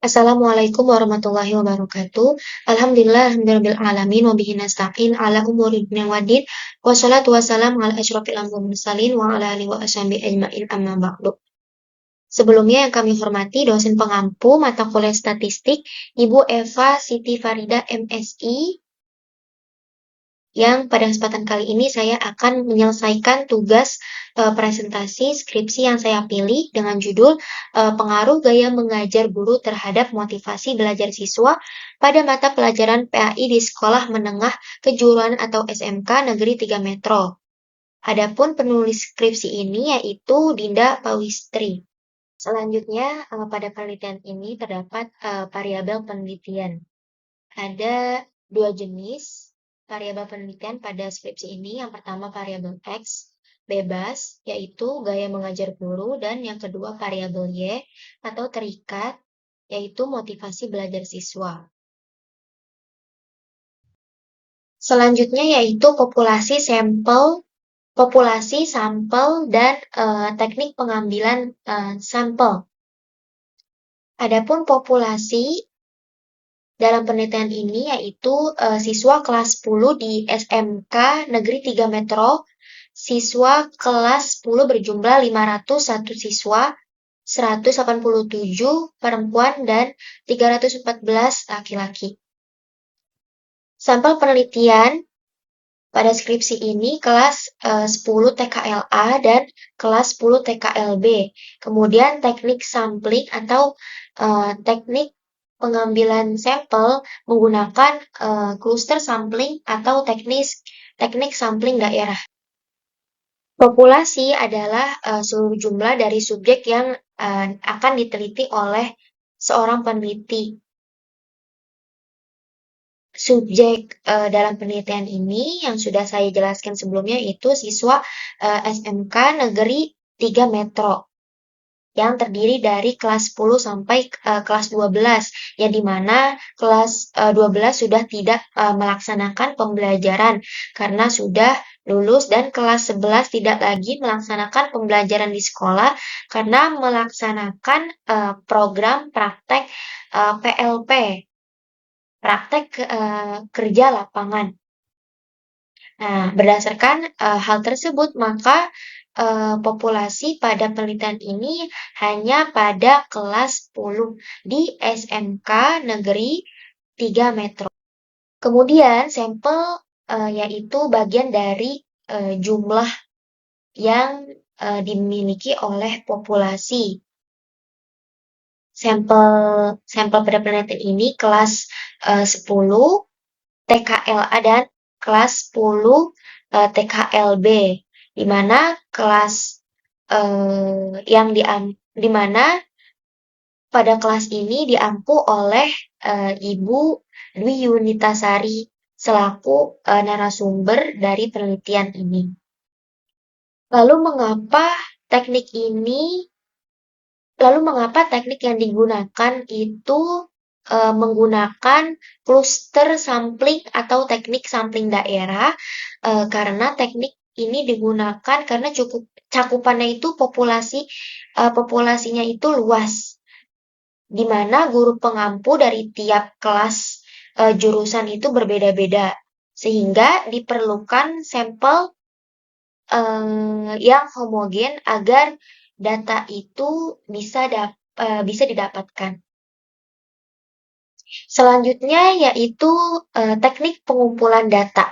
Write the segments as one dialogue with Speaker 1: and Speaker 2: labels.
Speaker 1: Assalamualaikum warahmatullahi wabarakatuh. Alhamdulillahirabbil alamin wa bihi nasta'in ala umuri dunya waddin. Wassalatu wassalamu ala asyrofil anbiya'i wal mursalin wa ala alihi wa ashabihi ajmain amma ba'du. Sebelumnya yang kami hormati dosen pengampu mata kuliah statistik Ibu Eva Siti Farida MSI, yang pada kesempatan kali ini saya akan menyelesaikan tugas presentasi skripsi yang saya pilih dengan judul Pengaruh Gaya Mengajar Guru Terhadap Motivasi Belajar Siswa pada Mata Pelajaran PAI di Sekolah Menengah Kejuruan atau SMK Negeri 3 Metro. Adapun penulis skripsi ini yaitu Dinda Pawistri. Selanjutnya, pada penelitian ini terdapat variabel penelitian. Ada dua jenis variabel penelitian pada skripsi ini. Yang pertama variabel X, bebas, yaitu gaya mengajar guru, dan yang kedua variabel Y, atau terikat, yaitu motivasi belajar siswa. Selanjutnya yaitu populasi sampel, dan teknik pengambilan sampel. Adapun populasi dalam penelitian ini yaitu siswa kelas 10 di SMK Negeri 3 Metro, siswa kelas 10 berjumlah 501 siswa, 187 perempuan dan 314 laki-laki. Sampel penelitian pada skripsi ini kelas 10 TKLA dan kelas 10 TKLB. Kemudian teknik sampling atau teknik pengambilan sampel menggunakan cluster sampling atau teknik sampling daerah. Populasi adalah seluruh jumlah dari subjek yang akan diteliti oleh seorang peneliti. Subjek dalam penelitian ini yang sudah saya jelaskan sebelumnya itu siswa SMK Negeri 3 Metro, yang terdiri dari kelas 10 sampai kelas 12, yang dimana kelas 12 sudah tidak melaksanakan pembelajaran karena sudah lulus, dan kelas 11 tidak lagi melaksanakan pembelajaran di sekolah karena melaksanakan program praktek PLP, praktek kerja lapangan. Nah, berdasarkan hal tersebut, maka populasi pada penelitian ini hanya pada kelas 10 di SMK Negeri 3 Metro. Kemudian sampel yaitu bagian dari jumlah yang dimiliki oleh populasi. Sampel pada penelitian ini kelas 10 TKLA dan kelas 10 TKLB, di mana kelas di mana pada kelas ini diampu oleh Ibu Dwi Yunitasari selaku narasumber dari penelitian ini. Lalu mengapa teknik yang digunakan itu menggunakan cluster sampling atau teknik sampling daerah? Karena teknik ini digunakan karena cakupannya itu populasinya itu luas, di mana guru pengampu dari tiap kelas jurusan itu berbeda-beda, sehingga diperlukan sampel yang homogen agar data itu bisa didapatkan. Selanjutnya yaitu teknik pengumpulan data.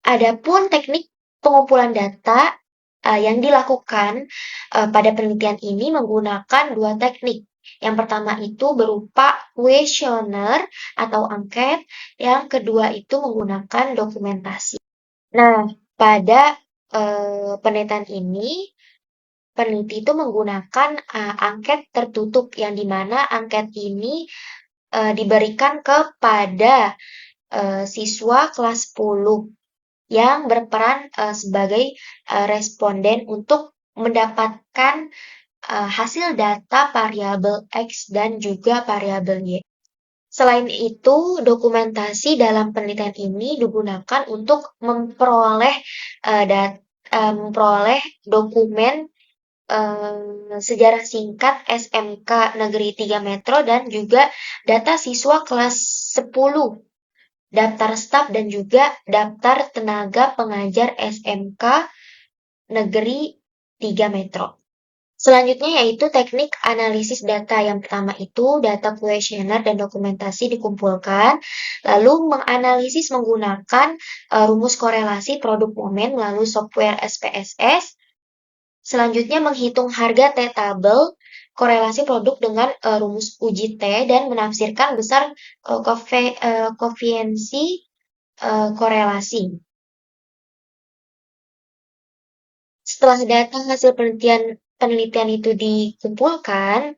Speaker 1: Adapun teknik pengumpulan data yang dilakukan pada penelitian ini menggunakan dua teknik. Yang pertama itu berupa kuesioner atau angket, yang kedua itu menggunakan dokumentasi. Nah, pada penelitian ini, peneliti itu menggunakan angket tertutup, yang dimana angket ini diberikan kepada siswa kelas 10 yang berperan sebagai responden untuk mendapatkan hasil data variabel X dan juga variabel Y. Selain itu, dokumentasi dalam penelitian ini digunakan untuk memperoleh dokumen sejarah singkat SMK Negeri 3 Metro dan juga data siswa kelas 10, daftar staf dan juga daftar tenaga pengajar SMK Negeri 3 Metro. Selanjutnya yaitu teknik analisis data. Yang pertama itu data kuesioner dan dokumentasi dikumpulkan, lalu menganalisis menggunakan rumus korelasi produk momen melalui software SPSS. Selanjutnya menghitung harga T-tabel korelasi produk dengan rumus uji T dan menafsirkan besar koefiensi korelasi. Setelah data hasil penelitian itu dikumpulkan,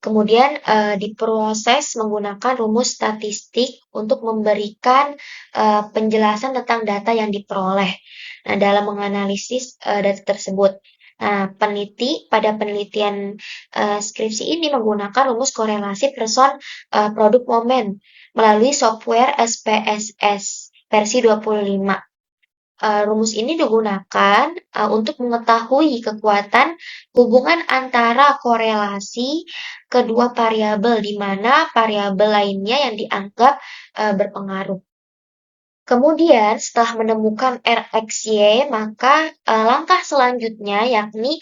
Speaker 1: kemudian diproses menggunakan rumus statistik untuk memberikan penjelasan tentang data yang diperoleh. Nah, dalam menganalisis data tersebut. Nah, peneliti pada penelitian skripsi ini menggunakan rumus korelasi person produk momen melalui software SPSS versi 25. Rumus ini digunakan untuk mengetahui kekuatan hubungan antara korelasi kedua variabel, di mana variabel lainnya yang dianggap berpengaruh. Kemudian setelah menemukan RXY, maka langkah selanjutnya yakni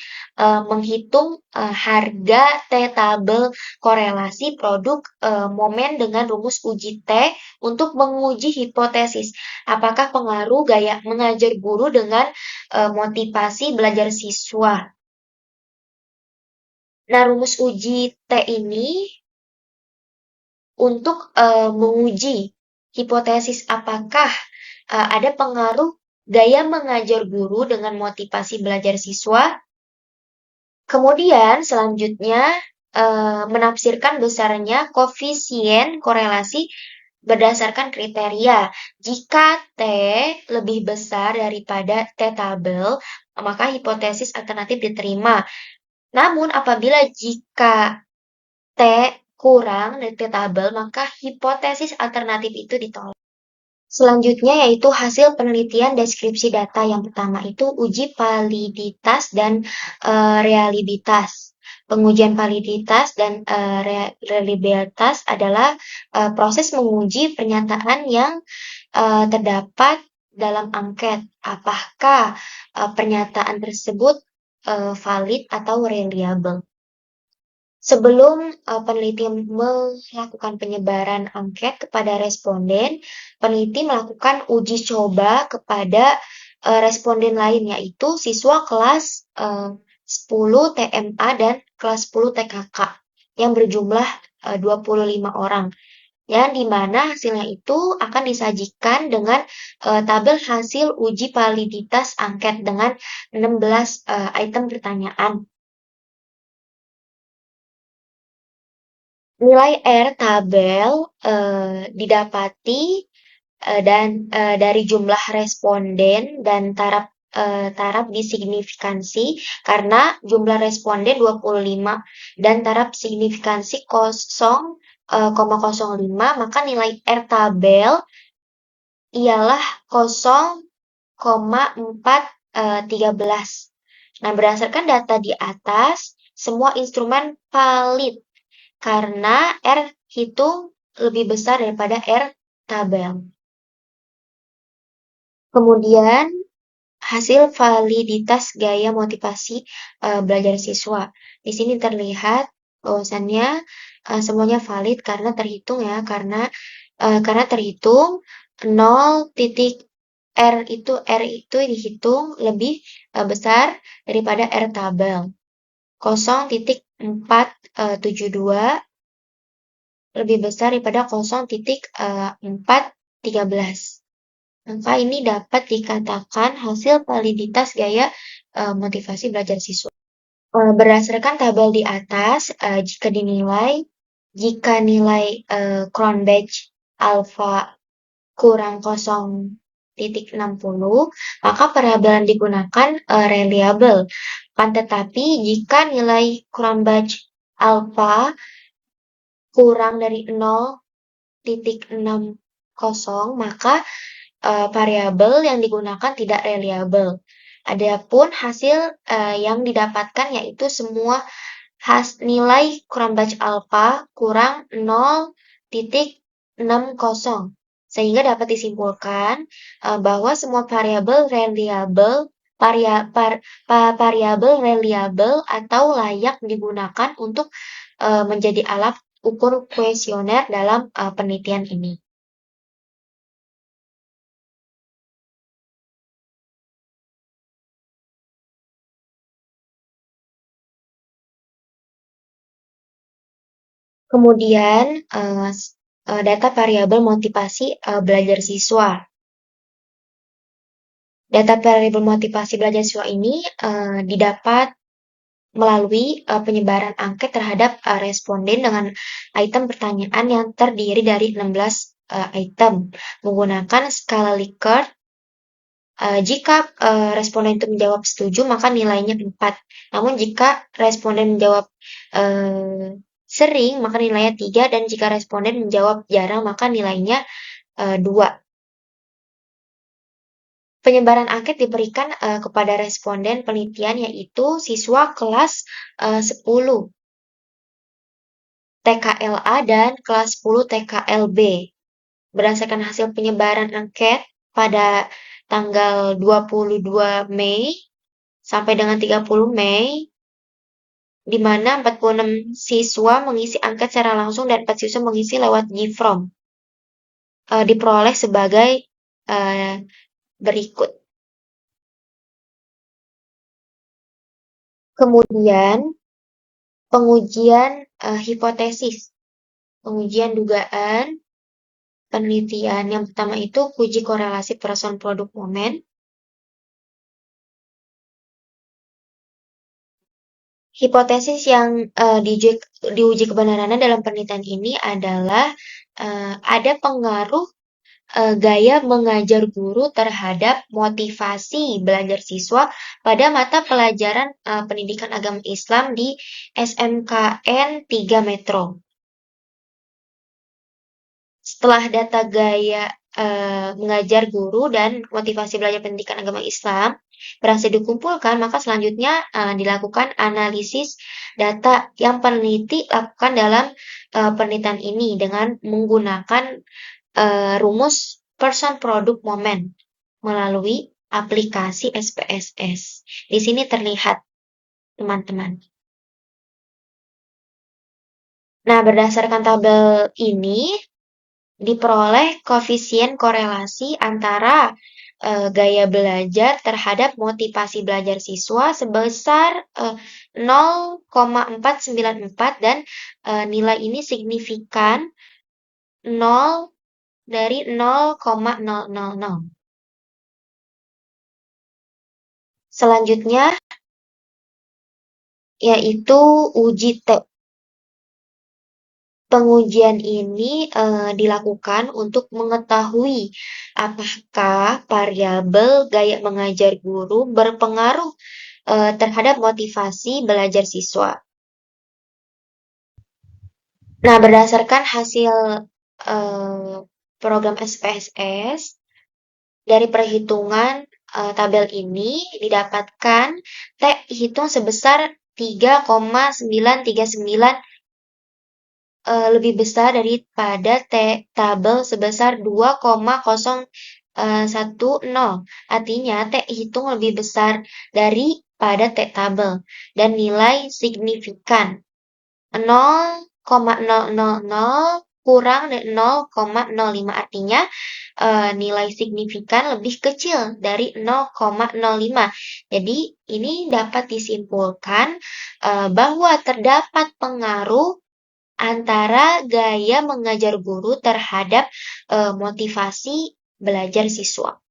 Speaker 1: menghitung harga T-tabel korelasi produk momen dengan rumus uji T untuk menguji hipotesis apakah pengaruh gaya mengajar guru dengan motivasi belajar siswa. Nah, rumus uji T ini untuk menguji hipotesis apakah ada pengaruh gaya mengajar guru dengan motivasi belajar siswa. Kemudian selanjutnya menafsirkan besarnya koefisien korelasi berdasarkan kriteria. Jika T lebih besar daripada T-tabel, maka hipotesis alternatif diterima. Namun apabila jika T kurang dari T-tabel, maka hipotesis alternatif itu ditolak. Selanjutnya yaitu hasil penelitian deskripsi data. Yang pertama itu uji validitas dan reliabilitas. Pengujian validitas dan reliabilitas adalah proses menguji pernyataan yang terdapat dalam angket. Apakah pernyataan tersebut valid atau reliable. Sebelum peneliti melakukan penyebaran angket kepada responden, peneliti melakukan uji coba kepada responden lain, yaitu siswa kelas 10 TMA dan kelas 10 TKK yang berjumlah 25 orang. Yang dimana hasilnya itu akan disajikan dengan tabel hasil uji validitas angket dengan 16 item pertanyaan. Nilai R tabel didapati dari jumlah responden dan taraf disignifikansi karena jumlah responden 25 dan taraf signifikansi 0,05, maka nilai R tabel ialah 0,413. Nah, berdasarkan data di atas, semua instrumen valid karena R hitung lebih besar daripada R tabel. Kemudian hasil validitas gaya motivasi belajar siswa. Di sini terlihat bahwasannya semuanya valid karena terhitung ya, karena terhitung 0.R itu dihitung lebih besar daripada R tabel. 0.472 lebih besar daripada 0.413. Maka ini dapat dikatakan hasil validitas gaya motivasi belajar siswa. Berdasarkan tabel di atas, jika nilai Cronbach alpha kurang 0.60, maka parabola yang digunakan reliable. Akan tetapi jika nilai Cronbach alpha kurang dari 0.60, maka variabel yang digunakan tidak reliable. Adapun hasil yang didapatkan yaitu semua nilai kurang batch alpha kurang 0,60, sehingga dapat disimpulkan bahwa semua variabel reliable atau layak digunakan untuk menjadi alat ukur kuesioner dalam penelitian ini. Kemudian data variabel motivasi belajar siswa. Data variabel motivasi belajar siswa ini didapat melalui penyebaran angket terhadap responden dengan item pertanyaan yang terdiri dari 16 item menggunakan skala Likert. Jika responden itu menjawab setuju, maka nilainya 4. Namun jika responden menjawab sering, maka nilainya 3. Dan jika responden menjawab jarang, maka nilainya 2. Penyebaran angket diberikan kepada responden penelitian yaitu siswa kelas 10 TKLA dan kelas 10 TKLB. Berdasarkan hasil penyebaran angket pada tanggal 22 Mei sampai dengan 30 Mei, di mana 46 siswa mengisi angket secara langsung dan 4 siswa mengisi lewat Gform. Diperoleh sebagai berikut. Kemudian pengujian hipotesis, pengujian dugaan, penelitian. Yang pertama itu uji korelasi person produk momen. Hipotesis yang diuji kebenarannya dalam penelitian ini adalah ada pengaruh gaya mengajar guru terhadap motivasi belajar siswa pada mata pelajaran pendidikan agama Islam di SMKN 3 Metro. Setelah data gaya mengajar guru dan motivasi belajar pendidikan agama Islam berhasil dikumpulkan, maka selanjutnya dilakukan analisis data yang peneliti lakukan dalam penelitian ini dengan menggunakan rumus person product moment melalui aplikasi SPSS. Di sini terlihat, teman-teman. Nah, berdasarkan tabel ini, diperoleh koefisien korelasi antara gaya belajar terhadap motivasi belajar siswa sebesar 0,494 dan nilai ini signifikan 0 dari 0,000. Selanjutnya yaitu uji T. Pengujian ini dilakukan untuk mengetahui apakah variabel gaya mengajar guru berpengaruh terhadap motivasi belajar siswa. Nah, berdasarkan hasil program SPSS, dari perhitungan tabel ini didapatkan T hitung sebesar 3,939 lebih besar daripada tabel sebesar 2,010. Artinya T hitung lebih besar daripada T tabel dan nilai signifikan 0,000 kurang dari 0,05. Artinya nilai signifikan lebih kecil dari 0,05. Jadi ini dapat disimpulkan bahwa terdapat pengaruh antara gaya mengajar guru terhadap motivasi belajar siswa.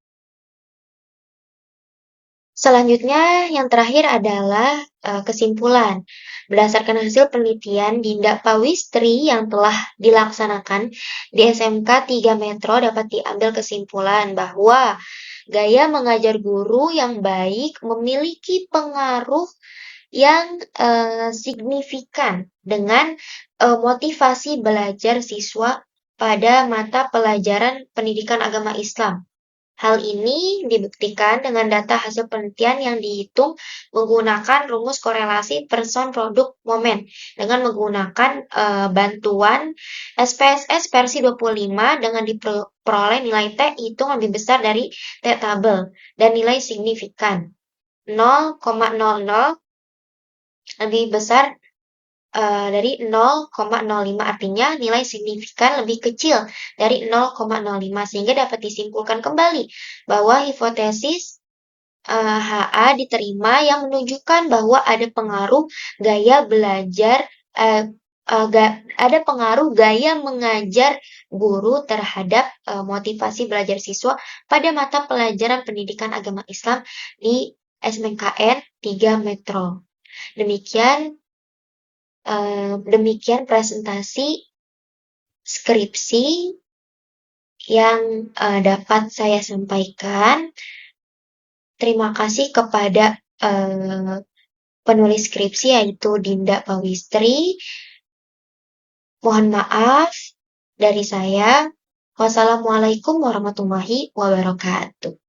Speaker 1: Selanjutnya, yang terakhir adalah kesimpulan. Berdasarkan hasil penelitian Dinda Pawistri yang telah dilaksanakan di SMK 3 Metro dapat diambil kesimpulan bahwa gaya mengajar guru yang baik memiliki pengaruh yang signifikan dengan motivasi belajar siswa pada mata pelajaran pendidikan agama Islam. Hal ini dibuktikan dengan data hasil penelitian yang dihitung menggunakan rumus korelasi person produk momen dengan menggunakan bantuan SPSS versi 25 dengan diperoleh nilai T hitung lebih besar dari T tabel dan nilai signifikan 0,00 lebih besar dari 0,05, artinya nilai signifikan lebih kecil dari 0,05 sehingga dapat disimpulkan kembali bahwa hipotesis HA diterima yang menunjukkan bahwa ada pengaruh gaya belajar ada pengaruh gaya mengajar guru terhadap motivasi belajar siswa pada mata pelajaran pendidikan agama Islam di SMKN 3 Metro. Demikian presentasi skripsi yang dapat saya sampaikan. Terima kasih kepada penulis skripsi yaitu Dinda Pawistri. Mohon maaf dari saya. Wassalamualaikum warahmatullahi wabarakatuh.